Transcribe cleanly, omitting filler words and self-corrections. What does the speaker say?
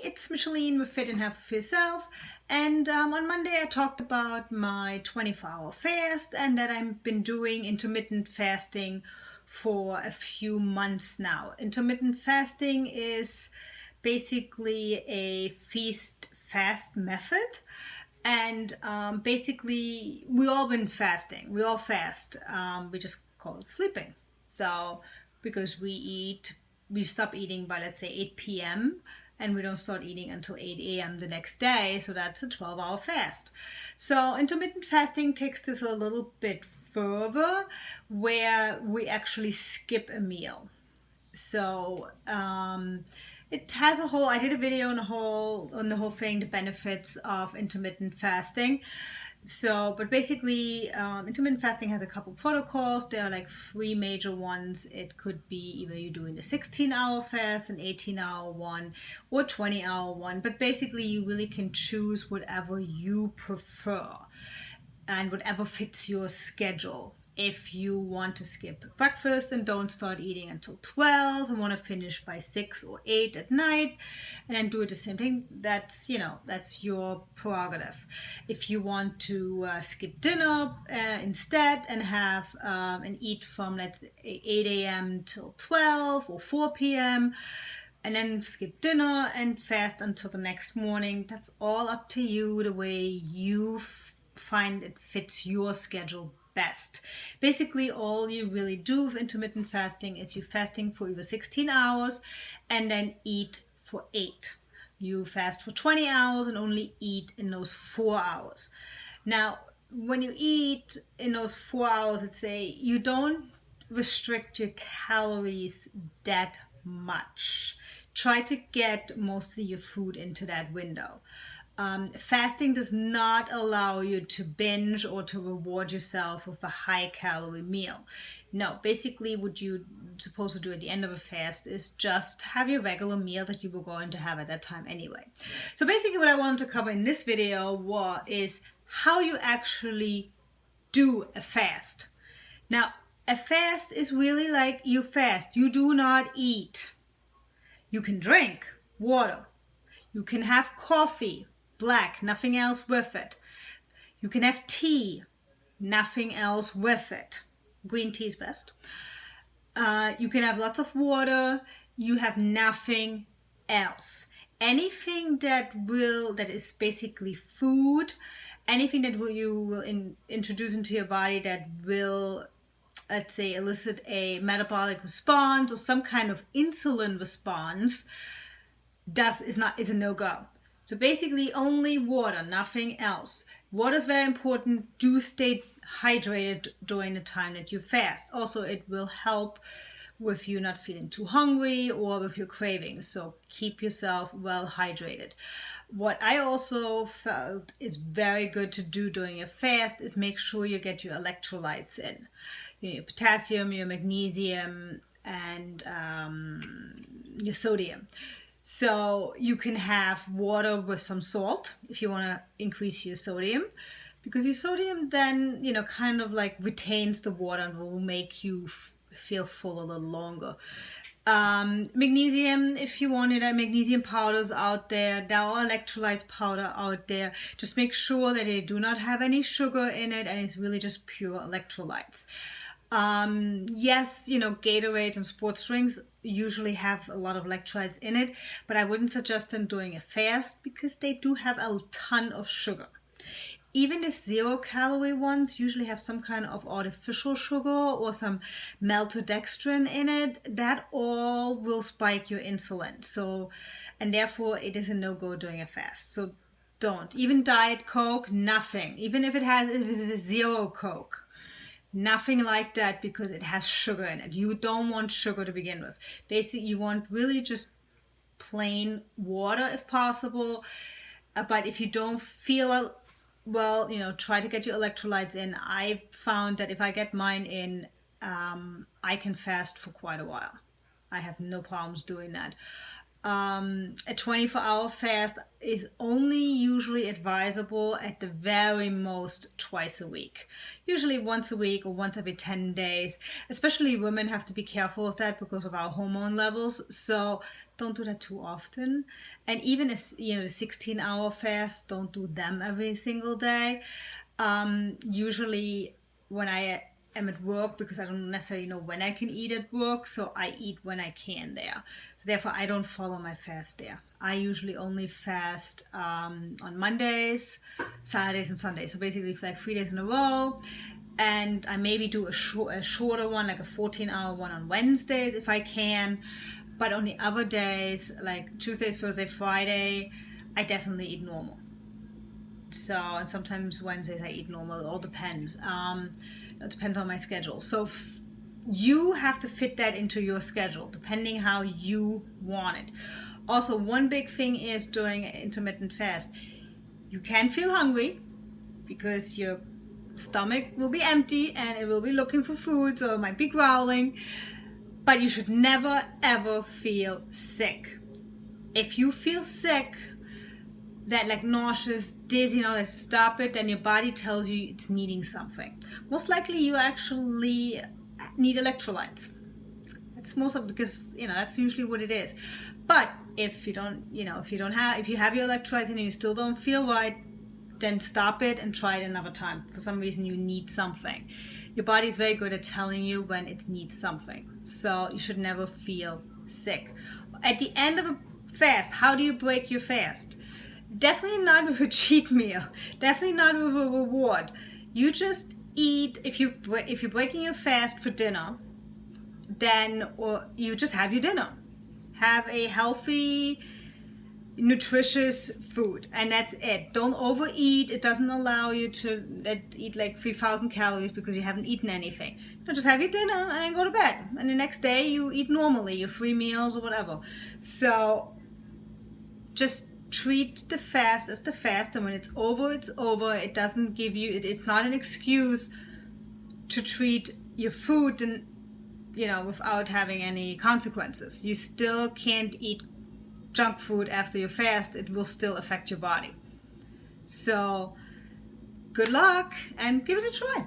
it's Micheline with Fit and Happy for Yourself, and on Monday I talked about my 24-hour fast and that I've been doing intermittent fasting for a few months now. Intermittent fasting is basically a feast fast method, and basically we all been fasting. We all fast. We just call it sleeping. So because we stop eating by, let's say, 8 p.m. and we don't start eating until 8 a.m. the next day. So that's a 12-hour fast. So intermittent fasting takes this a little bit further, where we actually skip a meal. So it has a whole, I did a video on the whole thing, the benefits of intermittent fasting. So, but basically, intermittent fasting has a couple protocols. There are like three major ones. It could be either you're doing the 16-hour fast, an 18-hour one, or 20-hour one. But basically, you really can choose whatever you prefer and whatever fits your schedule. If you want to skip breakfast and don't start eating until 12 and want to finish by 6 or 8 at night and then do it the same thing, that's your prerogative. If you want to skip dinner instead and have and eat from, let's say, 8 a.m. till 12 or 4 p.m. and then skip dinner and fast until the next morning, that's all up to you, the way you find it fits your schedule best. Basically, all you really do with intermittent fasting is you fasting for either 16 hours and then eat for 8. You fast for 20 hours and only eat in those 4 hours. Now, when you eat in those 4 hours, let's say, you don't restrict your calories that much. Try to get most of your food into that window. Fasting does not allow you to binge or to reward yourself with a high calorie meal. No, basically what you're supposed to do at the end of a fast is just have your regular meal that you were going to have at that time anyway. So basically what I wanted to cover in this video is how you actually do a fast. Now, a fast is really like you fast. You do not eat. You can drink water. You can have coffee. Black, nothing else with it. You can have tea, nothing else with it. Green tea is best. You can have lots of water. You have nothing else. Anything that is basically food, anything that you will introduce into your body that will, let's say, elicit a metabolic response or some kind of insulin response, is a no-go. So basically only water, nothing else. Water is very important. Do stay hydrated during the time that you fast. Also, it will help with you not feeling too hungry or with your cravings. So keep yourself well hydrated. What I also felt is very good to do during a fast is make sure you get your electrolytes in. Your potassium, your magnesium, and your sodium. So you can have water with some salt if you want to increase your sodium, because your sodium then, kind of like retains the water and will make you feel full a little longer. Magnesium, if you wanted, magnesium powders out there. There are electrolytes powder out there. Just make sure that they do not have any sugar in it and it's really just pure electrolytes. Yes, Gatorade and sports drinks usually have a lot of electrolytes in it, but I wouldn't suggest them doing a fast because they do have a ton of sugar. Even the 0-calorie ones usually have some kind of artificial sugar or some maltodextrin in it. That all will spike your insulin. So, and therefore it is a no-go during a fast. So don't. Even Diet Coke, nothing. Even if it is a zero Coke. Nothing like that, because it has sugar in it. You don't want sugar to begin with. Basically, you want really just plain water if possible. But if you don't feel well, try to get your electrolytes in. I found that if I get mine in, I can fast for quite a while. I have no problems doing that. A 24-hour fast is only usually advisable at the very most twice a week. Usually once a week or once every 10 days. Especially women have to be careful with that because of our hormone levels. So don't do that too often. And even as the 16-hour fast, don't do them every single day. Usually when I am at work, because I don't necessarily know when I can eat at work, so I eat when I can there. So therefore, I don't follow my fast there. I usually only fast on Mondays, Saturdays, and Sundays. So basically, like 3 days in a row. And I maybe do a shorter one, like a 14-hour one on Wednesdays if I can. But on the other days, like Tuesdays, Thursday, Friday, I definitely eat normal. So, and sometimes Wednesdays I eat normal. It all depends. It depends on my schedule. So you have to fit that into your schedule, depending how you want it. Also, one big thing is doing an intermittent fast. You can feel hungry because your stomach will be empty and it will be looking for food, so it might be growling. But you should never ever feel sick. If you feel sick, that like nauseous, dizzy, that stop it, then your body tells you it's needing something. Most likely you actually need electrolytes. It's most of because that's usually what it is. But if you have your electrolytes and you still don't feel right, then stop it and try it another time. For some reason you need something. Your body is very good at telling you when it needs something. So you should never feel sick. At the end of a fast, how do you break your fast? Definitely not with a cheat meal. Definitely not with a reward. You just eat, if you're breaking your fast for dinner, or you just have your dinner. Have a healthy, nutritious food, and that's it. Don't overeat. It doesn't allow you to eat like 3,000 calories because you haven't eaten anything. Just have your dinner and then go to bed, and the next day you eat normally, your 3 meals or whatever. So just treat the fast as the fast, and when it's over, it's over. It doesn't give you, it's not an excuse to treat your food and without having any consequences. You still can't eat junk food after your fast. It will still affect your body. So good luck and give it a try.